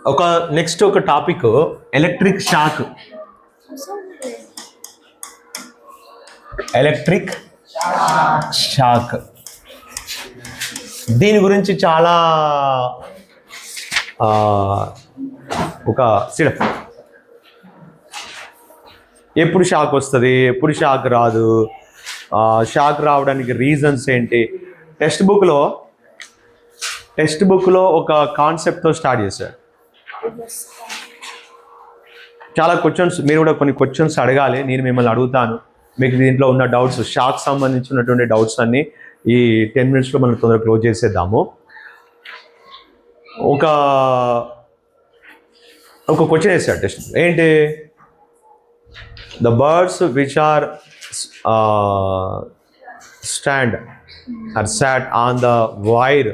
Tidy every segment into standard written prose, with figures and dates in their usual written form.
ఒక నెక్స్ట్ ఒక topic electric shock. Electric shock దీని గురించి చాలా ఒక సిడప్ ఎప్పుడు షాక్ వస్తుంది, ఎప్పుడు షాక్ రాదు, షాక్ రావడానికి రీజన్స్ ఏంటి. టెక్స్ట్ బుక్లో ఒక కాన్సెప్ట్తో స్టార్ట్ చేశారు. చాలా క్వశ్చన్స్, మీరు కూడా కొన్ని క్వశ్చన్స్ అడగాలి, నేను మిమ్మల్ని అడుగుతాను. మీకు దీంట్లో ఉన్న డౌట్స్, షాక్ సంబంధించినటువంటి డౌట్స్ అన్నీ ఈ 10 minutesలో మనం తొందరగా క్లోజ్ చేసేద్దాము. ఒక క్వశ్చన్ వేసాడు టెక్స్ట్. ఏంటి? The birds which are stand or sat on the wire,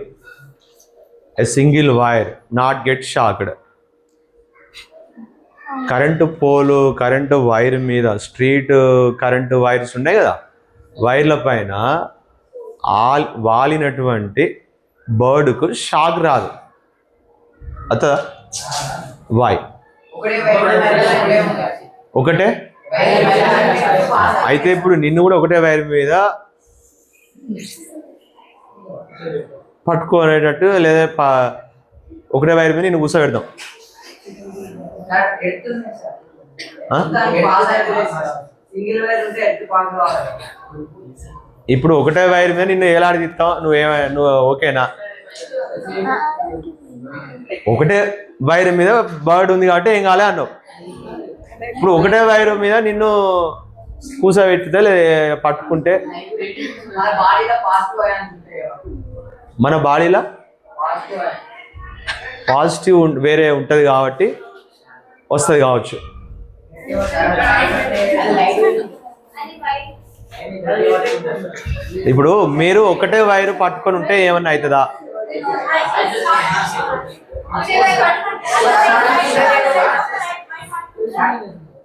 a single wire, not get shocked. Current pole, current wire మీద, స్ట్రీట్ కరెంటు వైర్స్ ఉన్నాయి కదా, వైర్ల పైన వాలినటువంటి బర్డ్కు షాక్ రాదు. అత వై? ఒకటే. అయితే ఇప్పుడు నిన్ను కూడా ఒకటే వైర్ మీద పట్టుకునేటట్టు లేదా ఒకటే వైర్ మీద నేను కూర్చోబెడతాం. ఇప్పుడు ఒకటే వైర్ మీద నిన్ను ఎలాడిస్తావు? నువ్వు ఓకేనా? ఒకటే వైర్ మీద బర్డ్ ఉంది కాబట్టి ఏం కాలే అన్నావు. ఇప్పుడు ఒకటే వైర్ మీద నిన్ను కూర్చోబెట్టితే పట్టుకుంటే మన బాడీలో పాజిటివ్ వేరే ఉంటుంది కాబట్టి వస్తుంది కావచ్చు. ఇప్పుడు మీరు ఒకటే వైర్ పట్టుకొని ఉంటే ఏమన్నా అవుతుందా?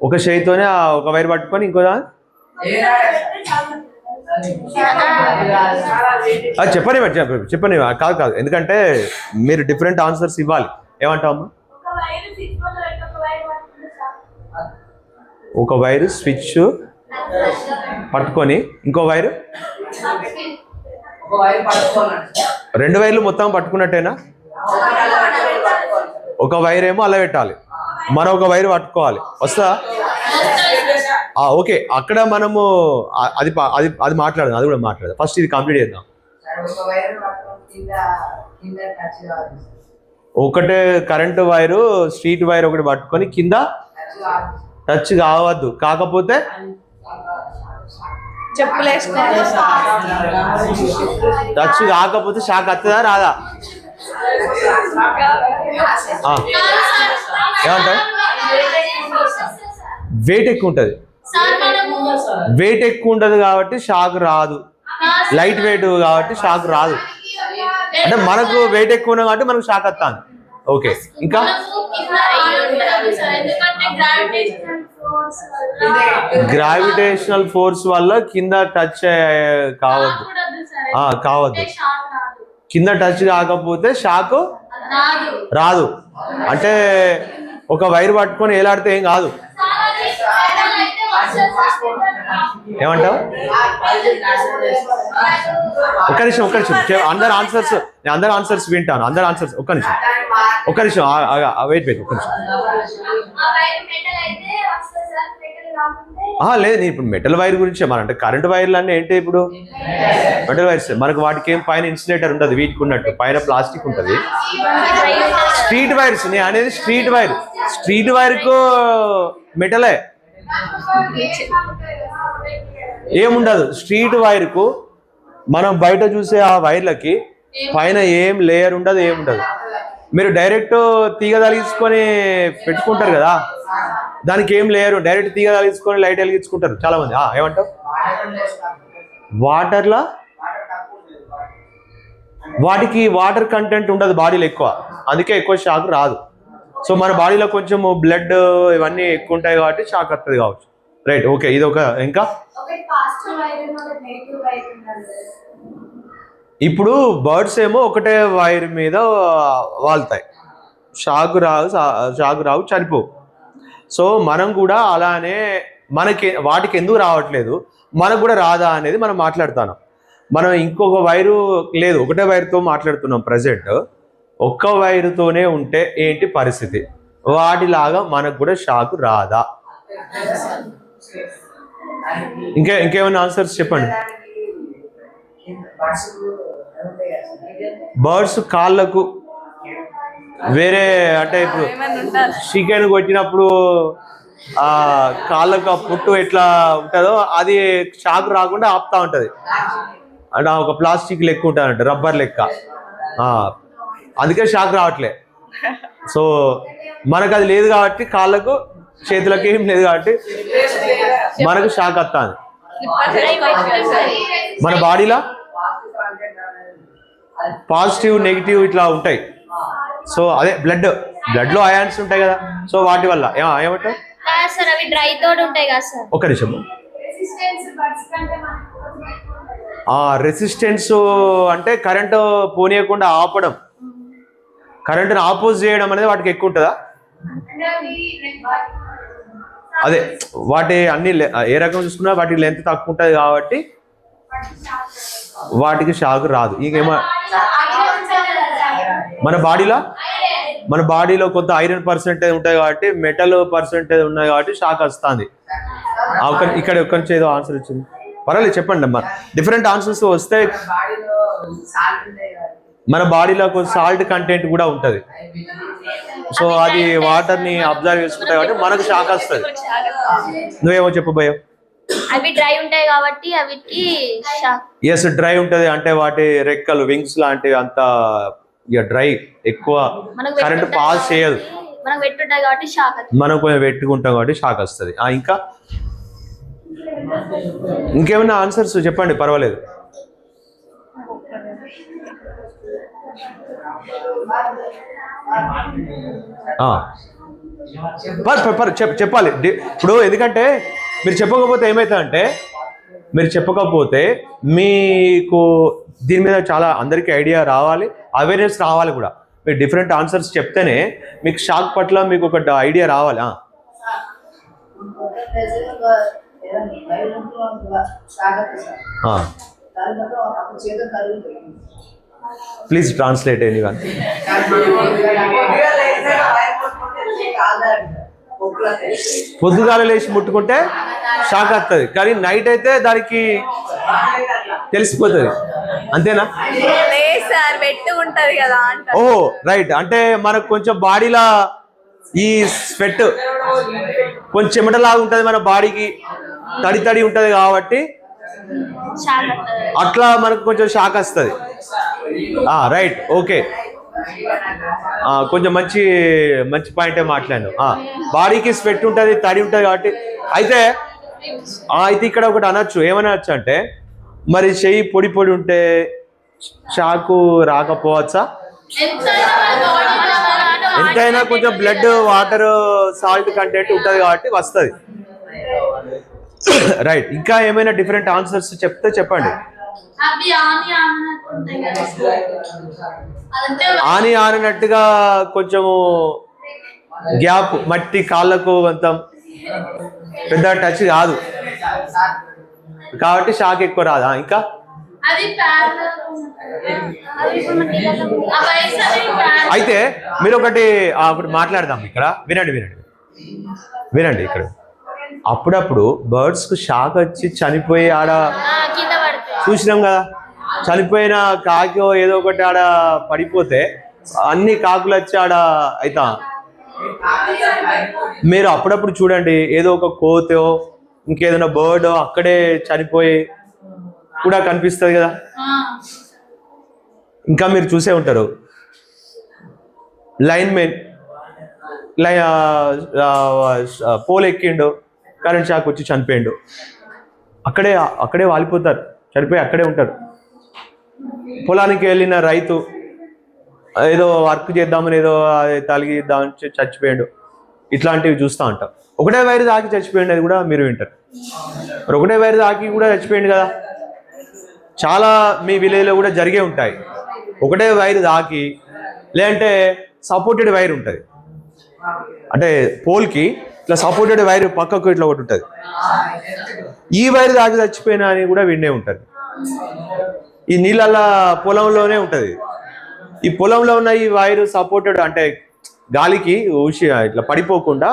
ఒక చేయితోనే ఒక వైర్ పట్టుకొని ఇంకో చెప్పని కాదు, ఎందుకంటే మీరు డిఫరెంట్ ఆన్సర్స్ ఇవ్వాలి. ఏమంటావమ్మా? ఒక వైరు స్విచ్ పట్టుకొని ఇంకో వైరు, 2 వైర్లు మొత్తం పట్టుకున్నట్టేనా? ఒక వైర్ ఏమో అలా పెట్టాలి, మరొక వైర్ పట్టుకోవాలి. వస్తా? ఓకే, అక్కడ మనము అది మాట్లాడదాం, అది కూడా మాట్లాడదాం. ఫస్ట్ ఇది కంప్లీట్ చేద్దాం. ఒకటే కరెంటు వైరు, స్ట్రీట్ వైర్ ఒకటి పట్టుకొని కింద టచ్ కావద్దు. కాకపోతే టచ్ కాకపోతే షాక్ వస్తుందా రాదా? ఏమంటావు? వెయిట్ ఎక్కువ ఉంటుంది. వెయిట్ ఎక్కువ ఉంటుంది కాబట్టి షాక్ రాదు. లైట్ వెయిట్ కాబట్టి షాక్ రాదు. అంటే మనకు వెయిట్ ఎక్కువ ఉన్నది కాబట్టి మనకు షాక్ వస్తాను. ఓకే, ఇంకా గ్రావిటేషనల్ ఫోర్స్ వల్ల కింద టచ్ కావద్దు. కింద టచ్ కాకపోతే షాక్ రాదు. అంటే ఒక వైర్ పట్టుకొని ఏలాడితే ఏం కాదు. ఏమంటావు? ఒక్క నిమిషం అందరు ఆన్సర్స్ వింటాను. అందరు ఆన్సర్స్ ఒక్క నిమిషం వెయిట్ ఒక్క నిమిషం. లేదు, ఇప్పుడు మెటల్ వైర్ గురించి అంటే కరెంట్ వైర్లు అన్నీ ఏంటి? ఇప్పుడు మెటల్ వైర్స్ మనకు వాటికి ఏం పైన ఇన్సులేటర్ ఉంటుంది, వీటికి ఉన్నట్టు పైన ప్లాస్టిక్ ఉంటుంది. స్ట్రీట్ వైర్స్ నేను అనేది స్ట్రీట్ వైర్కు మెటలే ఏముండదు. స్ట్రీట్ వైర్కు మనం బయట చూసే ఆ వైర్లకి పైన ఏం లేయర్ ఉండదు, ఏముండదు. మీరు డైరెక్ట్ తీగ తగిలించుకొని పెట్టుకుంటారు కదా, దానికి ఏం లేయరు. డైరెక్ట్ తీగ తగిలించుకొని లైట్ వెలిగించుకుంటారు చాలా మంది. ఏమంటావు? వాటర్లో వాటికి వాటర్ కంటెంట్ ఉండదు బాడీలో ఎక్కువ, అందుకే ఎక్కువ షాక్ రాదు. సో మన బాడీలో కొంచెం బ్లడ్ ఇవన్నీ ఎక్కువ ఉంటాయి కాబట్టి షాక్ వస్తుంది కావచ్చు. రైట్, ఓకే, ఇది ఒక. ఇంకా ఇప్పుడు బర్డ్స్ ఏమో ఒకటే వైర్ మీద వాళ్తాయి, షాక్ రావు చనిపోవు. సో మనం కూడా అలానే వాటికి ఎందుకు రావట్లేదు, మనకు కూడా రాదా అనేది మనం మాట్లాడుతున్నాం. మనం ఇంకొక వైరు లేదు, ఒకటే వైరుతో మాట్లాడుతున్నాం ప్రజెంట్. ఒక్క వైరుతోనే ఉంటే ఏంటి పరిస్థితి, వాటిలాగా మనకు కూడా షాక్ రాదా? ఇంకేమైనా ఆన్సర్స్ చెప్పండి. బర్డ్స్ కాళ్ళకు వేరే, అంటే ఇప్పుడు చికెన్ కొట్టినప్పుడు ఆ కాళ్ళకు ఆ పుట్టు ఎట్లా ఉంటుందో అది షాక్ రాకుండా ఆపుతా ఉంటది. అంటే ఒక ప్లాస్టిక్ లెక్క ఉంటుందంట, రబ్బర్ లెక్క. అందుకే షాక్ రావట్లే. సో మనకు అది లేదు కాబట్టి, కాళ్ళకు చేతులకి ఏం లేదు కాబట్టి మనకు షాక్ వస్తుంది. మన బాడీలో పాజిటివ్ నెగిటివ్ ఇట్లా ఉంటాయి. సో అదే బ్లడ్ లో అయాన్స్ ఉంటాయి కదా, సో వాటి వల్ల ఏమంటారు? ఒక నిమిషం. రెసిస్టెన్స్ అంటే కరెంటు పోనీయకుండా ఆపడం, కరెంటుని ఆపోజ్ చేయడం అనేది వాటికి ఎక్కువ ఉంటుందా? అదే వాటి అన్ని ఏ రకం చూసుకున్నా వాటి లెంత్ తక్కువ ఉంటుంది కాబట్టి వాటికి షాక్ రాదు. ఇంకేమో మన బాడీలో కొంత ఐరన్ పర్సెంటేజ్ ఉంటుంది కాబట్టి, మెటల్ పర్సెంటేజ్ ఉన్నాయి కాబట్టి షాక్ వస్తుంది. ఇక్కడ ఒక్క నుంచి ఏదో ఆన్సర్ వచ్చింది, పర్వాలేదు చెప్పండి అమ్మా. డిఫరెంట్ ఆన్సర్స్ వస్తే మన బాడీలో కొంచెం సాల్ట్ కంటెంట్ కూడా ఉంటుంది. సో అది వాటర్ని అబ్జర్వ్ చేసుకుంటాయి కాబట్టి మనకు షాక్ వస్తుంది. నువ్వేమో చెప్పు భయం. అవి డ్రై ఉంటాయి కాబట్టి అవికి షాక్. ఎస్, డ్రై ఉంటుంది అంటే వాటి రెక్కలు వింగ్స్ లాంటివి అంతా డ్రై, ఎక్కువ కరెంట్ పాస్ చేయదు. మనం పెట్టుకుంటాం కాబట్టి షాక్, మనం కొంచెం పెట్టుకుంటాం కాబట్టి షాక్ వస్తుంది. ఇంకా ఇంకేమైనా ఆన్సర్స్ చెప్పండి, పర్వాలేదు. చెప్పాలి ఇప్పుడు, ఎందుకంటే మీరు చెప్పకపోతే ఏమవుతుందంటే, మీరు చెప్పకపోతే మీకు దీని మీద చాలా అందరికీ ఐడియా రావాలి, అవేర్నెస్ రావాలి కూడా. మీరు డిఫరెంట్ ఆన్సర్స్ చెప్తేనే మీకు షాక్ పట్ల మీకు ఒక ఐడియా రావాలి. Please translate anyone. పొద్దుగాల లేచి ముట్టుకుంటే షాక్ వస్తుంది, కానీ నైట్ అయితే దానికి తెలిసిపోతుంది, అంతేనా? ఓహో రైట్. అంటే మనకు కొంచెం బాడీలో ఈ స్వెట్ కొంచెం చెమటలాగా ఉంటుంది, మన బాడీకి తడి ఉంటుంది కాబట్టి అట్లా మనకు కొంచెం షాక్ వస్తుంది. Right, okay. కొంచెం మంచి పాయింటే మాట్లాడాను. బాడీకి స్వెట్ ఉంటుంది, తడి ఉంటుంది కాబట్టి. అయితే ఇక్కడ ఒకటి అనొచ్చు, ఏమనొచ్చు అంటే, మరి చెయ్యి పొడి ఉంటే షాకు రాకపోవచ్చా? ఎంతైనా కొంచెం బ్లడ్, వాటర్, సాల్ట్ కంటెంట్ ఉంటుంది కాబట్టి వస్తుంది. రైట్. ఇంకా ఏమైనా డిఫరెంట్ ఆన్సర్స్ చెప్తే చెప్పండి. ఆనినట్టుగా కొంచెము గ్యాప్, మట్టి కాళ్ళకు అంత పెద్ద టచ్ కాదు కాబట్టి షాక్ ఎక్కువ రాదా? ఇంకా అయితే మీరు ఒకటి మాట్లాడదాం ఇక్కడ. వినండి ఇక్కడ. అప్పుడప్పుడు బర్డ్స్ కు షాక్ వచ్చి చనిపోయి ఆడ చూసినాం కదా, చనిపోయిన కాకి ఏదో ఒకటి ఆడ పడిపోతే అన్ని కాకులు వచ్చి ఆడ అయితా. మీరు అప్పుడప్పుడు చూడండి, ఏదో ఒక కోతో ఇంకేదైనా బర్డ్ అక్కడే చనిపోయి కూడా కనిపిస్తుంది కదా. ఇంకా మీరు చూసే ఉంటారు, లైన్ మెన్ పోల్ ఎక్కిండు, కరెంట్ షాక్ వచ్చి చనిపోయిండు, అక్కడే వాలిపోతారు, చనిపోయి అక్కడే ఉంటారు. పొలానికి వెళ్ళిన రైతు ఏదో వర్క్ చేద్దామని ఏదో తలిగిద్దామని చచ్చిపోయాడు, ఇట్లాంటివి చూస్తూ ఉంటాం. ఒకటే వైరు తాకి చచ్చిపోయింది, అది కూడా మీరు వింటారు. మరి ఒకటే వైరు తాకి కూడా చచ్చిపోయింది కదా, చాలా మీ విలేజ్లో కూడా జరిగే ఉంటాయి. ఒకటే వైరు తాకి, లేదంటే సపోర్టెడ్ వైర్ ఉంటుంది. అంటే పోల్కి ఇట్లా సపోర్టెడ్ వైర్ పక్కకు ఇట్లా ఒకటి ఉంటుంది. ఈ వైర్ దాటి చచ్చిపోయినా అని కూడా విన్నే ఉంటుంది. ఈ నీళ్ళల్లో పొలంలోనే ఉంటుంది. ఈ పొలంలో ఉన్న ఈ వైర్ సపోర్టెడ్ అంటే గాలికి ఊసి ఇట్లా పడిపోకుండా,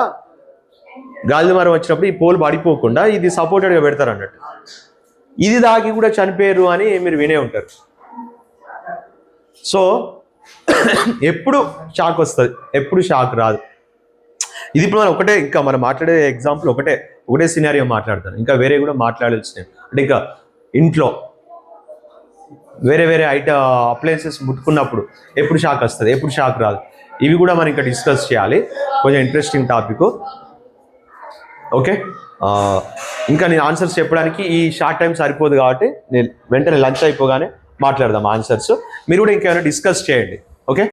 గాలి మరం వచ్చినప్పుడు ఈ పోల్ పడిపోకుండా ఇది సపోర్టెడ్గా పెడతారు అన్నట్టు. ఇది దాకి కూడా చనిపోయారు అని మీరు వినే ఉంటారు. సో ఎప్పుడు షాక్ వస్తుంది, ఎప్పుడు షాక్ రాదు. ఇది ఇప్పుడు మనం ఒకటే, ఇంకా మనం మాట్లాడే ఎగ్జాంపుల్ ఒకటే సినారియో మాట్లాడతాను. ఇంకా వేరే కూడా మాట్లాడాల్సినవి అంటే ఇంకా ఇంట్లో వేరే వేరే అప్లయన్సెస్ ముట్టుకున్నప్పుడు ఎప్పుడు షాక్ వస్తుంది, ఎప్పుడు షాక్ రాదు, ఇవి కూడా మనం ఇంకా డిస్కస్ చేయాలి. కొంచెం ఇంట్రెస్టింగ్ టాపిక్. ఓకే, ఇంకా నేను ఆన్సర్స్ చెప్పడానికి ఈ షార్ట్ టైం సరిపోదు కాబట్టి నేను వెంటనే లంచ్ అయిపోగానే మాట్లాడదాం ఆన్సర్స్. మీరు కూడా ఇంకేమైనా డిస్కస్ చేయండి.